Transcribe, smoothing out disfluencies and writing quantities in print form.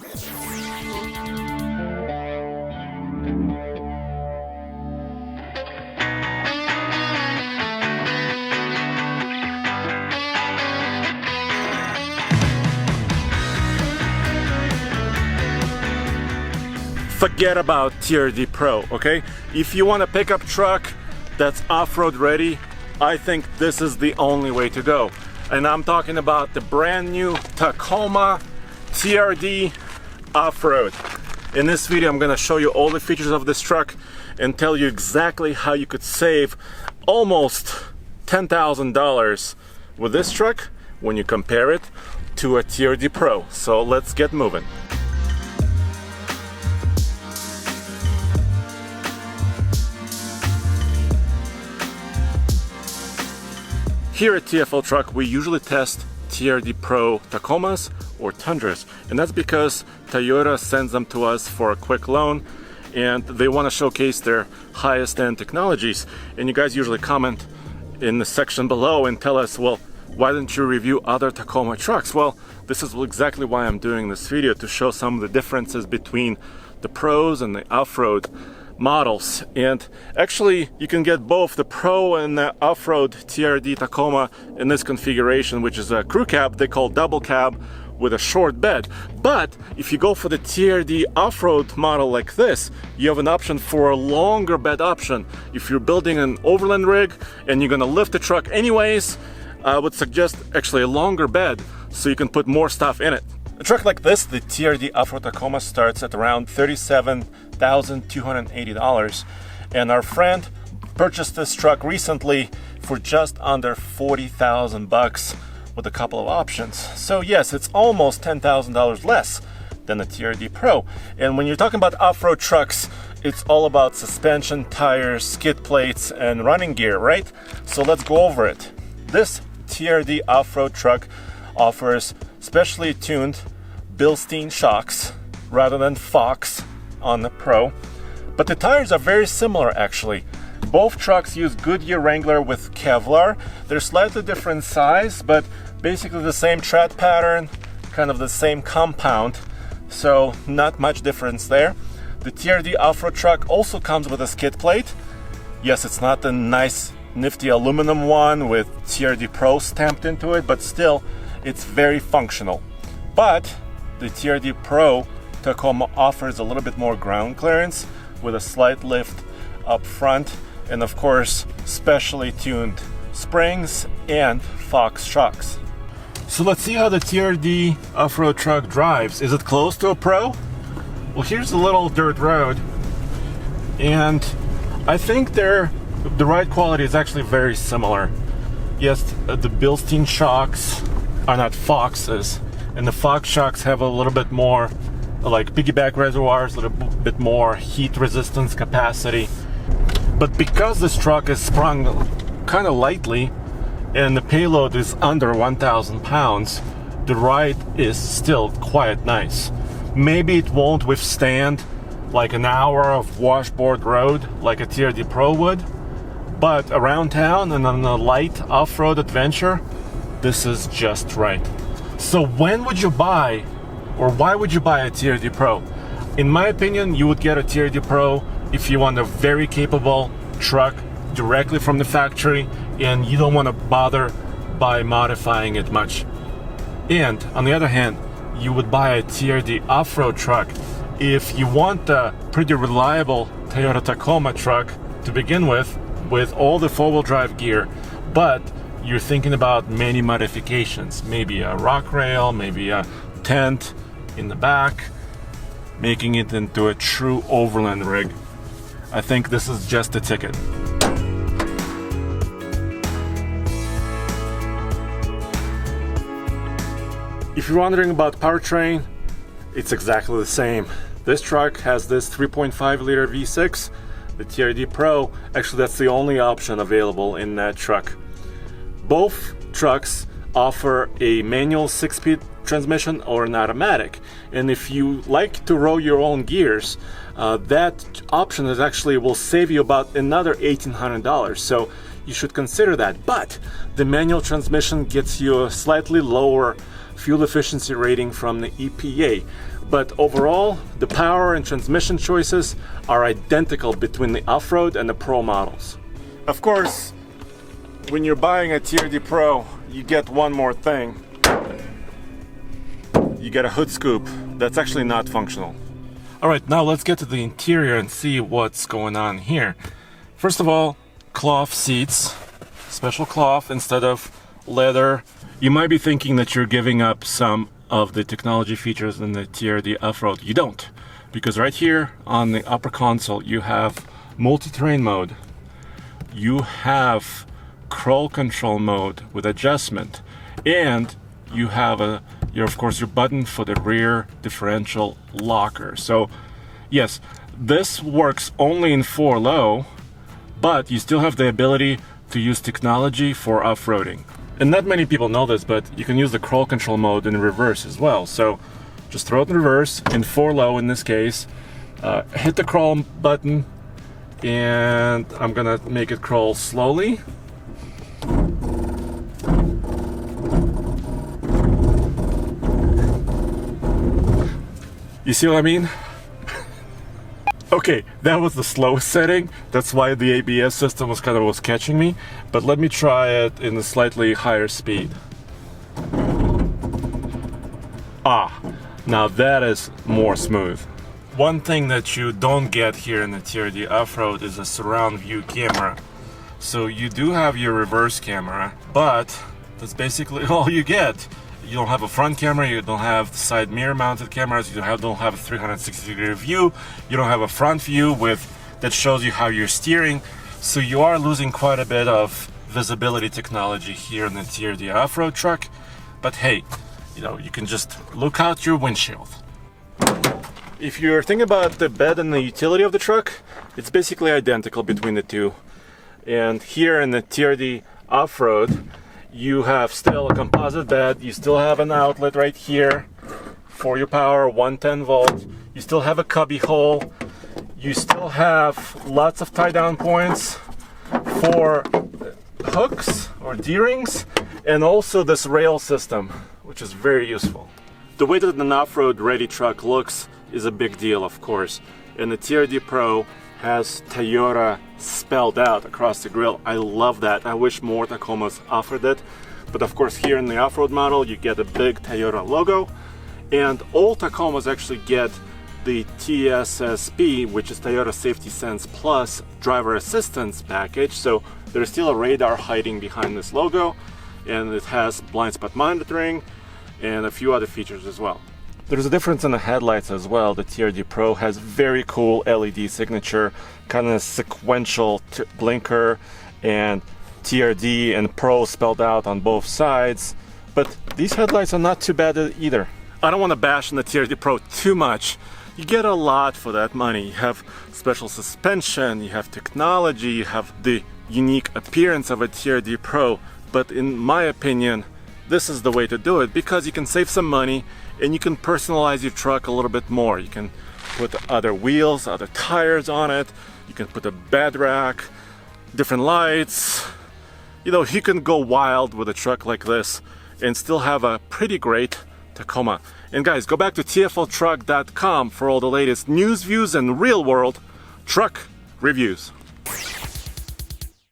Forget about TRD Pro, okay? If you want a pickup truck that's off-road ready, I think this is the only way to go. And I'm talking about the brand new Tacoma TRD off-road. In this video, I'm gonna show you all the features of this truck and tell you exactly how you could save almost $10,000 with this truck when you compare it to a TRD Pro. So let's get moving. Here at TFL Truck, we usually test TRD Pro Tacomas or Tundras, and that's because Toyota sends them to us for a quick loan and they want to showcase their highest end technologies. And you guys usually comment in the section below and tell us, well, why didn't you review other Tacoma trucks? Well, this is exactly why I'm doing this video, to show some of the differences between the Pros and the off-road models. And actually you can get both the Pro and the off-road TRD Tacoma in this configuration, which is a crew cab they call double cab with a short bed. But if you go for the TRD off-road model like this, you have an option for a longer bed option. If you're building an overland rig and you're gonna lift the truck anyways, I would suggest actually a longer bed so you can put more stuff in it. A truck like this, the TRD off-road Tacoma, starts at around $37,280, and our friend purchased this truck recently for just under $40,000 with a couple of options. So yes, it's almost $10,000 less than the TRD Pro. And when you're talking about off-road trucks, it's all about suspension, tires, skid plates, and running gear, right? So let's go over it. This TRD off-road truck offers specially tuned Bilstein shocks rather than Fox on the Pro, but the tires are very similar actually. Both trucks use Goodyear Wrangler with Kevlar. They're slightly different size, but basically the same tread pattern, kind of the same compound, so not much difference there. The TRD off-road truck also comes with a skid plate. Yes, it's not the nice nifty aluminum one with TRD Pro stamped into it, but still it's very functional. But the TRD Pro Tacoma offers a little bit more ground clearance with a slight lift up front, and of course specially tuned springs and Fox shocks. So let's see how the TRD off-road truck drives. Is it close to a Pro? Well, here's a little dirt road, and I think the ride quality is actually very similar. Yes, the Bilstein shocks are not Foxes, and the Fox shocks have a little bit more like piggyback reservoirs, a little bit more heat resistance capacity. But because this truck is sprung kind of lightly and the payload is under 1,000 pounds, the ride is still quite nice. Maybe it won't withstand like an hour of washboard road like a TRD Pro would, but around town and on a light off-road adventure, this is just right. So when would you buy, or why would you buy a TRD Pro? In my opinion, you would get a TRD Pro if you want a very capable truck directly from the factory and you don't want to bother by modifying it much. And on the other hand, you would buy a TRD off-road truck if you want a pretty reliable Toyota Tacoma truck to begin with all the four-wheel drive gear, but you're thinking about many modifications, maybe a rock rail, maybe a tent in the back, making it into a true overland rig. I think this is just the ticket. If you're wondering about powertrain, it's exactly the same. This truck has this 3.5 liter V6. The TRD Pro, actually that's the only option available in that truck. Both trucks offer a manual 6-speed transmission or an automatic, and if you like to roll your own gears, that option is actually will save you about another $1,800, so you should consider that. But the manual transmission gets you a slightly lower fuel efficiency rating from the EPA, But overall, the power and transmission choices are identical between the off-road and the Pro models. Of course, when you're buying a TRD Pro, you get one more thing. You get a hood scoop that's actually not functional. All right, now let's get to the interior and see what's going on here. First of all, cloth seats, special cloth instead of leather. You might be thinking that you're giving up some of the technology features in the TRD off-road. You don't, because right here on the upper console you have multi-terrain mode, you have crawl control mode with adjustment, and you have of course your button for the rear differential locker. So yes, this works only in 4-low, but you still have the ability to use technology for off-roading. And not many people know this, but you can use the crawl control mode in reverse as well. So just throw it in reverse, in 4-low in this case, hit the crawl button, and I'm gonna make it crawl slowly. You see what I mean? Okay, that was the slowest setting. That's why the ABS system was catching me. But let me try it in a slightly higher speed. Ah, now that is more smooth. One thing that you don't get here in the TRD off-road is a surround view camera. So you do have your reverse camera, but that's basically all you get. You don't have a front camera, you don't have side mirror mounted cameras, you don't have a 360-degree view, you don't have a front view that shows you how you're steering. So you are losing quite a bit of visibility technology here in the TRD off-road truck. But hey, you can just look out your windshield. If you're thinking about the bed and the utility of the truck, it's basically identical between the two. And here in the TRD off-road, you have still a composite bed, you still have an outlet right here for your power, 110 volt, you still have a cubby hole, you still have lots of tie down points for hooks or D-rings, and also this rail system, which is very useful. The way that an off-road ready truck looks is a big deal, of course, and the TRD Pro has Toyota spelled out across the grille. I love that. I wish more Tacomas offered it. But of course, here in the off-road model, you get a big Toyota logo. And all Tacomas actually get the TSSP, which is Toyota Safety Sense Plus driver assistance package. So there's still a radar hiding behind this logo. And it has blind spot monitoring and a few other features as well. There's a difference in the headlights as well. The TRD Pro has very cool LED signature, kind of sequential blinker, and TRD and Pro spelled out on both sides. But these headlights are not too bad either. I don't want to bash on the TRD Pro too much. You get a lot for that money. You have special suspension, you have technology, you have the unique appearance of a TRD Pro. But in my opinion, this is the way to do it, because you can save some money and you can personalize your truck a little bit more. You can put other wheels, other tires on it. You can put a bed rack, different lights. You can go wild with a truck like this and still have a pretty great Tacoma. And guys, go back to tfltruck.com for all the latest news, views, and real-world truck reviews.